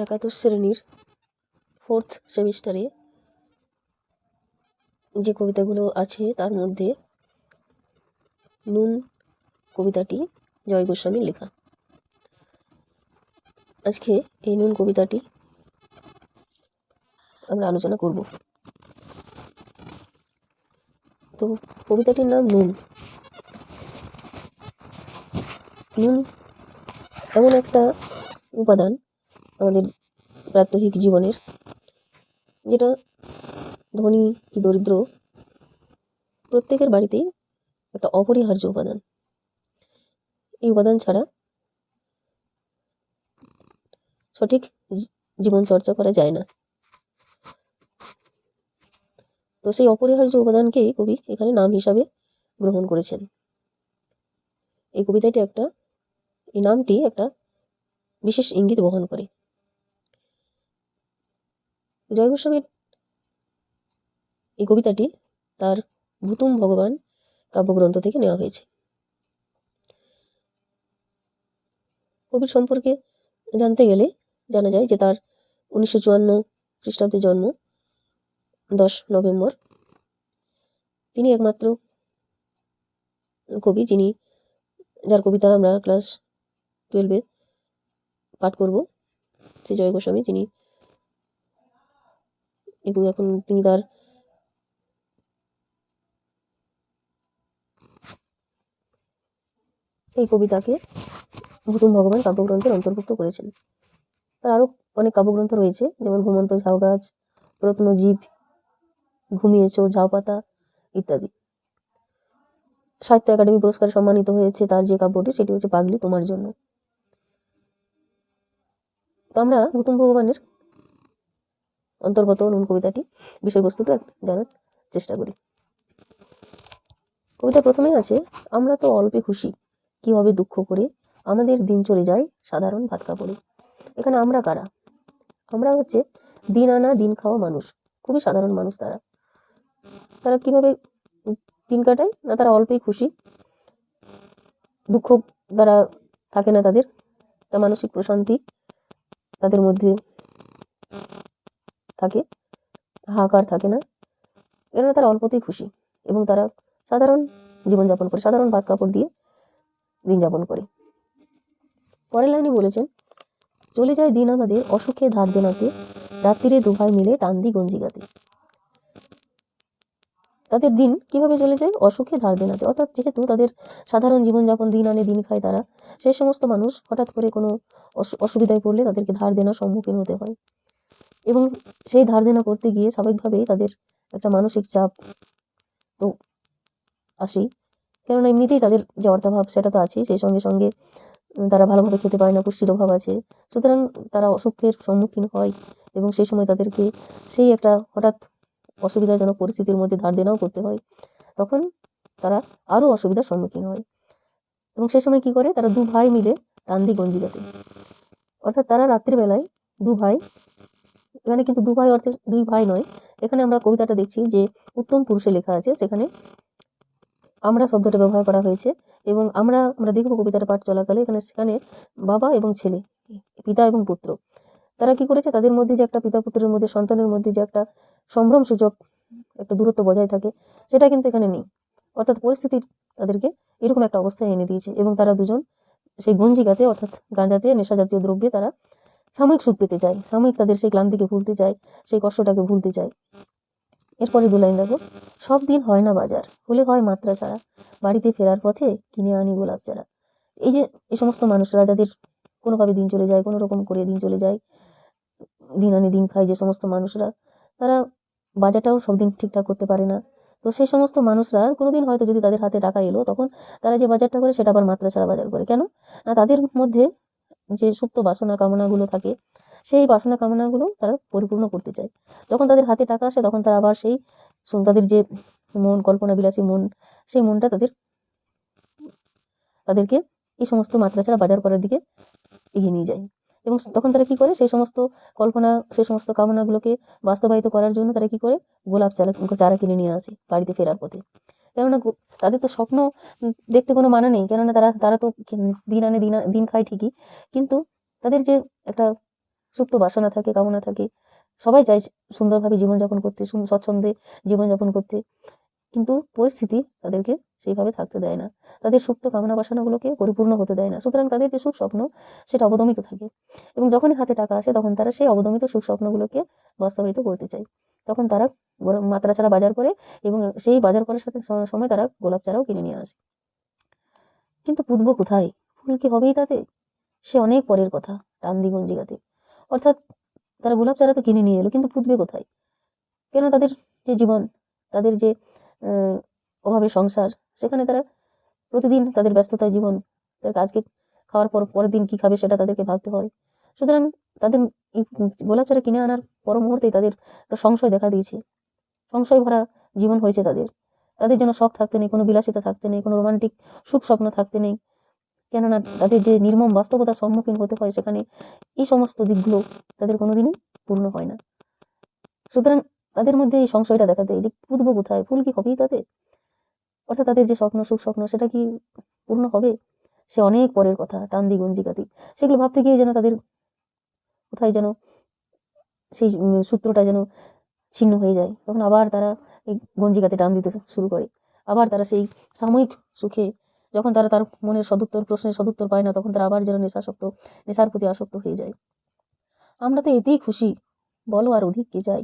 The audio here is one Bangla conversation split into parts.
একাদশ শ্রেণীর 4th সেমিস্টারে যে কবিতাগুলো আছে তার মধ্যে নুন কবিতাটি জয় গোস্বামীর লেখা। আজকে এই নুন কবিতাটি আমরা আলোচনা করব। তো কবিতাটির নাম নুন। নুন এমন একটা উপাদান আমাদের প্রাত্যহিক জীবনের, যেটা ধনী কি দরিদ্র প্রত্যেকের বাড়িতেই একটা অপরিহার্য উপাদান। এই উপাদান ছাড়া সঠিক জীবন চর্চা করা যায় না। তো সেই অপরিহার্য উপাদানকেই কবি এখানে নাম হিসাবে গ্রহণ করেছেন। এই নামটি একটা বিশেষ ইঙ্গিত বহন করে। জয় গোস্বামীর এই কবিতাটি তার ভূতুম ভগবান কাব্যগ্রন্থ থেকে নেওয়া হয়েছে। কবির সম্পর্কে জানতে গেলে জানা যায় যে তার 1954 খ্রিস্টাব্দে জন্ম, 10 নভেম্বর। তিনি একমাত্র কবি যার কবিতা আমরা ক্লাস 12-এ পাঠ করব, শ্রী জয় গোস্বামী, যিনি তার এই কবিতাকে ভূতুম ভগবান কাব্যগ্রন্থের অন্তর্ভুক্ত করেছেন। তার আরও অনেক কাব্যগ্রন্থ রয়েছে, যেমন ঘুমন্ত ঝাউ গাছ, রত্নজীব, ঘুমিয়েছো, ঝাউ পাতা ইত্যাদি। সাহিত্য একাডেমি পুরস্কারে সম্মানিত হয়েছে তার যে কাব্যটি, সেটি হচ্ছে পাগলি তোমার জন্য। তো আমরা ভূতুম ভগবানের অন্তর্গত নুন কবিতাটি বিষয়বস্তুটা জানার চেষ্টা করি। কবিতা প্রথমেই আছে, আমরা তো অল্পে খুশি, কি হবে দুঃখ করে, আমাদের দিন চলে যায় সাধারণ ভাত কাপড়ে। এখানে আমরা কারা? আমরা হচ্ছে দিন আনা দিন খাওয়া মানুষ, খুবই সাধারণ মানুষ। তারা কিভাবে দিন কাটায় না, তারা অল্পেই খুশি, দুঃখ দ্বারা থাকে না, তাদের একটা মানসিক প্রশান্তি তাদের মধ্যে থাকে, হাহাকার থাকে না। এরা তারা অল্পতেই খুশি এবং তারা সাধারণ জীবনযাপন করে, সাধারণ ভাত কাপড় দিয়ে দিন যাপন করে। পরের লাইনে বলেছেন, চলে যায় দিন আমাদের অসুখে ধার দেনাতে, রাত্রিরে দুভাই মিলে টান দি গঞ্জি গাতে। তাদের দিন কিভাবে চলে যায়? অসুখে ধার দেনাতে। অর্থাৎ যেহেতু তাদের সাধারণ জীবনযাপন, দিন আনে দিন খায় তারা, সেই সমস্ত মানুষ হঠাৎ করে কোনো অসুবিধায় পড়লে তাদেরকে ধার দেনার সম্মুখীন হতে হয় এবং সেই ধার দেনা করতে গিয়ে স্বাভাবিকভাবেই তাদের একটা মানসিক চাপ তো আসেই, কেননা এমনিতেই তাদের যে অর্থাভাব সেটা তো আছেই, সেই সঙ্গে সঙ্গে তারা ভালোভাবে খেতে পায় না, পুষ্টির অভাব আছে, সুতরাং তারা অসুখের সম্মুখীন হয় এবং সেই সময় তাদেরকে সেই একটা হঠাৎ অসুবিধাজনক পরিস্থিতির মধ্যে ধার দেনাও করতে হয়। তখন তারা আরও অসুবিধার সম্মুখীন হয় এবং সে সময় কি করে, তারা দু ভাই মিলে টান্দি গঞ্জি গাতে। অর্থাৎ তারা রাত্রিবেলায় দু ভাই, এখানে কিন্তু দু ভাই অর্থে দুই ভাই নয়, এখানে আমরা কবিতাটা দেখছি যে উত্তম পুরুষে লেখা আছে, সেখানে আমরা শব্দটা ব্যবহার করা হয়েছে এবং আমরা দেখব কবিতাটা পাঠ চলাকালে সেখানে বাবা এবং ছেলে, পিতা এবং পুত্র, তারা কি করেছে, তাদের মধ্যে যে একটা পিতা পুত্রের মধ্যে, সন্তানের মধ্যে যে একটা সম্ভ্রম সূচক একটা দূরত্ব বজায় থাকে, সেটা কিন্তু এখানে নেই। অর্থাৎ পরিস্থিতি তাদেরকে এরকম একটা অবস্থায় এনে দিয়েছে এবং তারা দুজন সেই গঞ্জিগাতে, অর্থাৎ গাঁজাতে, নেশা জাতীয় দ্রব্যে তারা সাময়িক সুখ পেতে চায়, সাময়িক তাদের সেই ক্লান্তিকে ভুলতে চায়, সেই কষ্টটাকে ভুলতে চায়। এরপরে দু লাইন দেখো, সব দিন হয় না বাজার, হলে হয় মাত্রা ছাড়া, বাড়িতে ফেরার পথে কিনে আনি গোলাপ চারা। এই সমস্ত মানুষরা যাদের কোনোভাবে দিন চলে যায়, কোনো রকম করে দিন চলে যায়, দিন আনে দিন খায়, যে সমস্ত মানুষরা, তারা বাজারটাও সব দিন ঠিকঠাক করতে পারে না। তো সেই সমস্ত মানুষরা কোনোদিন হয়তো যদি তাদের হাতে টাকা এলো, তখন তারা যে বাজারটা করে সেটা আবার মাত্রা ছাড়া বাজার করে। কেন না, তাদের মধ্যে যে সুপ্ত বাসনা কামনাগুলো থাকে, সেই বাসনা কামনাগুলো তারা পরিপূর্ণ করতে চায়। যখন তাদের হাতে টাকা আসে, তখন তারা আবার তাদের যে মন, কল্পনা বিলাসী মন, সেই মনটা তাদেরকে এই সমস্ত মাত্রা ছাড়া বাজার করার দিকে এগিয়ে নিয়ে যায় এবং তখন তারা কি করে, সেই সমস্ত কল্পনা, সেই সমস্ত কামনাগুলোকে বাস্তবায়িত করার জন্য তারা কি করে, গোলাপ চারা কিনে নিয়ে আসে বাড়িতে ফেরার পথে। কেননা তাদের তো স্বপ্ন দেখতে কোনো মানা নেই, কেননা তারা তো দিন আনে দিন খায় ঠিকই, কিন্তু তাদের যে একটা সুপ্ত বাসনা থাকে, কামনা থাকে, সবাই চায় সুন্দরভাবে জীবনযাপন করতে, স্বচ্ছন্দে জীবনযাপন করতে, কিন্তু পরিস্থিতি তাদেরকে সেইভাবে থাকতে দেয় না, তাদের সুপ্ত কামনা বাসনাগুলোকে পরিপূর্ণ হতে দেয় না। সুতরাং তাদের যে সুখ স্বপ্ন সেটা অবদমিত থাকে, এবং যখনই হাতে টাকা আসে তখন তারা সেই অবদমিত সুখ স্বপ্নগুলোকে বাস্তবায়িত করতে চায়। তখন তারা মাত্রা ছাড়া বাজার করে, এবং সেই বাজার করার সাথে সময় তারা গোলাপ চারাও কিনে নিয়ে আসে। কিন্তু পুতবো কোথায়? ফুল কি হবেই তাতে? সে অনেক পরের কথা, টান্দি গঞ্জিগাতে। অর্থাৎ তারা গোলাপ চারা তো কিনে নিয়ে এলো, কিন্তু পুতবে কোথায়? কেন তাদের যে জীবন, তাদের যে অভাবের সংসার, সেখানে তারা প্রতিদিন তাদের ব্যস্ততার জীবন, তাদের আজকে খাওয়ার পর পরের দিন কি খাবে সেটা তাদেরকে ভাবতে হয়। সুতরাং তাদের এই গোলাপ চারা কিনে আনার পর মুহূর্তেই তাদের একটা সংশয় দেখা দিয়েছে, সংশয় ভরা জীবন হয়েছে তাদের। তাদের যেন শখ থাকতে নেই, কোনো বিলাসিতা থাকতে নেই, কোনো রোমান্টিক সুখ স্বপ্ন থাকতে নেই, কেননা তাদের যে নির্মম বাস্তবতার সম্মুখীন হতে হয় সেখানে এই সমস্ত দিকগুলো তাদের কোনোদিনই পূর্ণ হয় না। সুতরাং তাদের মধ্যে এই সংশয়টা দেখা দেয় যে পুতবো কোথায়, ফুল কি হবেই তাতে? অর্থাৎ তাদের যে স্বপ্ন, সুখ স্বপ্ন, সেটা কি পূর্ণ হবে? সে অনেক পরের কথা, টান্দি গঞ্জিকাতি। সেগুলো ভাবতে গিয়ে যেন তাদের কোথায় যেন সেই সূত্রটা যেন ছিন্ন হয়ে যায়। তখন আবার তারা এই গঞ্জিকাতে টান দিতে শুরু করে। আবার তারা সেই সাময়িক সুখে, যখন তারা তার মনের প্রশ্নের সদুত্তর পায় না, তখন তারা আবার যেন নেশার প্রতি আসক্ত হয়ে যায়। আমরা তো এতেই খুশি, বলো আর অধিক কে চাই?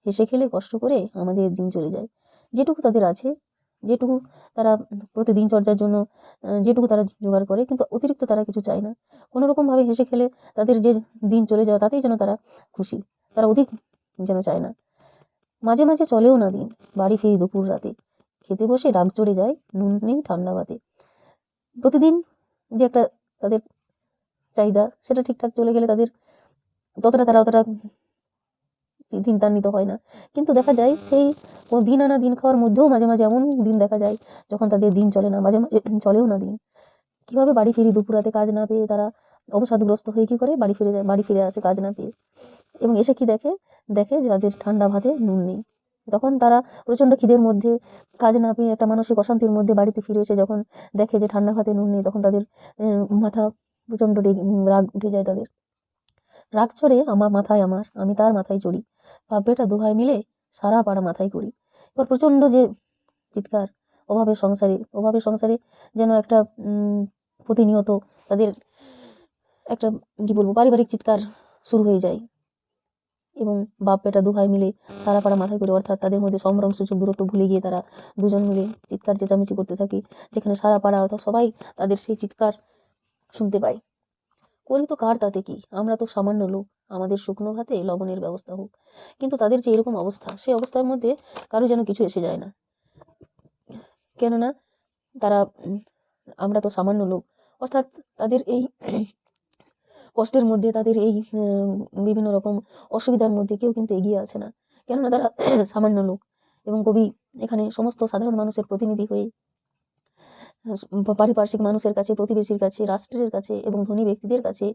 হেসে খেলে কষ্ট করে আমাদের দিন চলে যায়। যেটুকু তাদের আছে, যেটুকু তারা প্রতিদিন চর্যার জন্য যেটুকু তারা জোগাড় করে, কিন্তু অতিরিক্ত তারা কিছু চায় না। কোনো রকমভাবে হেসে খেলে তাদের যে দিন চলে যাওয়া, তাতেই যেন তারা খুশি, তারা অধিক যেন চায় না। মাঝে মাঝে চলেও না দিন, বাড়ি ফিরি দুপুর রাতে, খেতে বসে রাগ চড়ে যায়, নুন নেই ঠান্ডা ভাতে। প্রতিদিন যে একটা তাদের চাহিদা, সেটা ঠিকঠাক চলে গেলে তারা অতটা চিন্তান্বিত হয় না। কিন্তু দেখা যায় সেই দিন আনা দিন খাওয়ার মধ্যেও মাঝে মাঝে এমন দিন দেখা যায় যখন তাদের দিন চলে না, মাঝে মাঝে চলেও না দিন। কিভাবে বাড়ি ফিরি দুপুরাতে কাজ না পেয়ে তারা অবসাদগ্রস্ত হয়ে কি করে বাড়ি ফিরে আসে কাজ না পেয়ে, এবং এসে কি দেখে যে তাদের ঠান্ডা ভাতে নুন নেই। তখন তারা প্রচণ্ড খিদের মধ্যে, কাজ না পেয়ে একটা মানসিক অশান্তির মধ্যে বাড়িতে ফিরে এসে যখন দেখে যে ঠান্ডা ভাতে নুন নেই, তখন তাদের মাথা প্রচণ্ড রাগ উঠে যায় তাদের। রাগ চড়ে আমার মাথায় আমি তার মাথায় চড়ি, ভাববেটা দোহাই মিলে সারা পাড়া মাথায় করি। এবার প্রচণ্ড যে চিৎকার, অভাবের সংসারে যেন একটা প্রতিনিয়ত তাদের একটা কি বলবো পারিবারিক চিৎকার শুরু হয়ে যায়, এবং বাপ বেটা দুভাই মিলে সারা পাড়া মাথায় করে, অর্থাৎ তাদের মধ্যে সম্ভ্রম সূচক দূরত্ব ভুলে গিয়ে তারা দুজন মিলে চিৎকার চেঁচামেচি করতে থাকে, যেখানে সারা পাড়া অর্থাৎ সবাই তাদের সেই চিৎকার শুনতে পায়। করি তো কার তাতে কি, আমরা তো সামান্য লোক, আমাদের শুকনো ভাতে লবণের ব্যবস্থা হোক। কিন্তু তাদের যে এরকম অবস্থা, সেই অবস্থার মধ্যে কারো যেন কিছু এসে যায় না, কেননা তারা আমরা তো সামান্য লোক, অর্থাৎ তাদের এই কষ্টের মধ্যে, তাদের এই বিভিন্ন রকম অসুবিধার মধ্যে কেউ কিন্তু এগিয়ে আসে না, কেননা তারা সামান্য লোক। এবং কবি এখানে সমস্ত সাধারণ মানুষের প্রতিনিধি হয়ে পারিপার্শ্বিক মানুষের কাছে, প্রতিবেশীর কাছে, রাষ্ট্রের কাছে এবং ধনী ব্যক্তিদের কাছে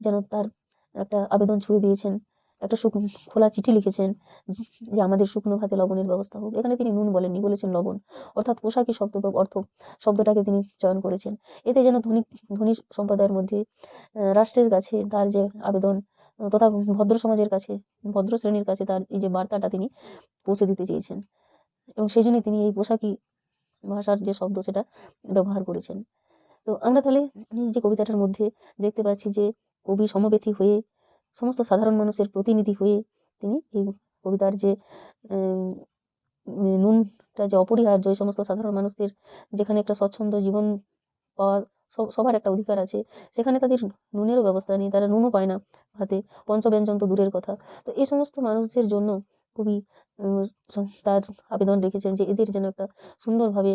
যেন তার একটা আবেদন ছুড়ে দিয়েছেন, একটা খোলা চিঠি লিখেছেন যে আমাদের শুকনো ভাতে লবণের ব্যবস্থা হোক। এখানে তিনি নুন বলেননি, বলেছেন লবণ, অর্থাৎ পোশাকি শব্দটাকে তিনি চয়ন করেছেন। এতে যেন ধনী সম্প্রদায়ের মধ্যে রাষ্ট্রের কাছে তার যে আবেদন, তথা ভদ্র সমাজের কাছে, ভদ্র শ্রেণীর কাছে তার এই যে বার্তাটা তিনি পৌঁছে দিতে চেয়েছেন, এবং সেই জন্যই তিনি এই পোশাকি ভাষার যে শব্দ সেটা ব্যবহার করেছেন। তো আমরা তাহলে এই যে কবিতাটার মধ্যে দেখতে পাচ্ছি যে কবি সমব্যথী হয়ে, সমস্ত সাধারণ মানুষের প্রতিনিধি হয়ে তিনি এই কবিতার যে নুনটা যে অপরিহার্য, এই সমস্ত সাধারণ মানুষদের যেখানে একটা স্বচ্ছন্দ জীবন পাওয়ার সবার একটা অধিকার আছে, সেখানে তাদের নুনেরও ব্যবস্থা নেই, তারা নুনও পায় না হাতে, পঞ্চব্যঞ্জন তো দূরের কথা। তো এই সমস্ত মানুষদের জন্য কবি তার আবেদন রেখেছেন যে এদের যেন একটা সুন্দরভাবে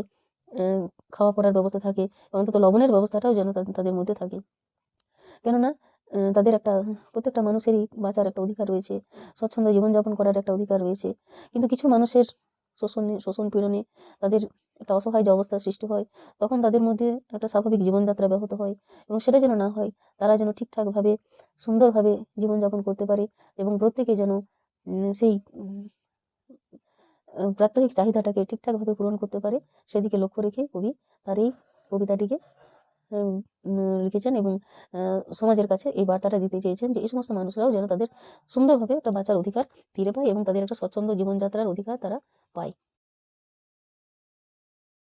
খাওয়া পড়ার ব্যবস্থা থাকে, অন্তত লবণের ব্যবস্থাটাও যেন তাদের মধ্যে থাকে। কেননা তাদের প্রত্যেকটা মানুষেরই বাঁচার একটা অধিকার রয়েছে, স্বচ্ছন্দ জীবনযাপন করার একটা অধিকার রয়েছে। কিন্তু কিছু মানুষের শোষণ পীড়নে তাদের একটা অসহায় যে অবস্থার সৃষ্টি হয়, তখন তাদের মধ্যে একটা স্বাভাবিক জীবনযাত্রা ব্যাহত হয়, এবং সেটা যেন না হয়, তারা যেন ঠিকঠাকভাবে সুন্দরভাবে জীবনযাপন করতে পারে, এবং প্রত্যেকে যেন সেই প্রাত্যহিক চাহিদাটাকে ঠিকঠাকভাবে পূরণ করতে পারে, সেদিকে লক্ষ্য রেখে কবি তার এই কবিতাটিকে লিখেছেন এবং সমাজের কাছে এই বার্তাটা দিতে চেয়েছেন যে এই সমস্ত মানুষরাও যেন তাদের সুন্দরভাবে একটা বাঁচার অধিকার ফিরে পায় এবং তাদের একটা স্বচ্ছন্দ জীবনযাত্রার অধিকার তারা পায়।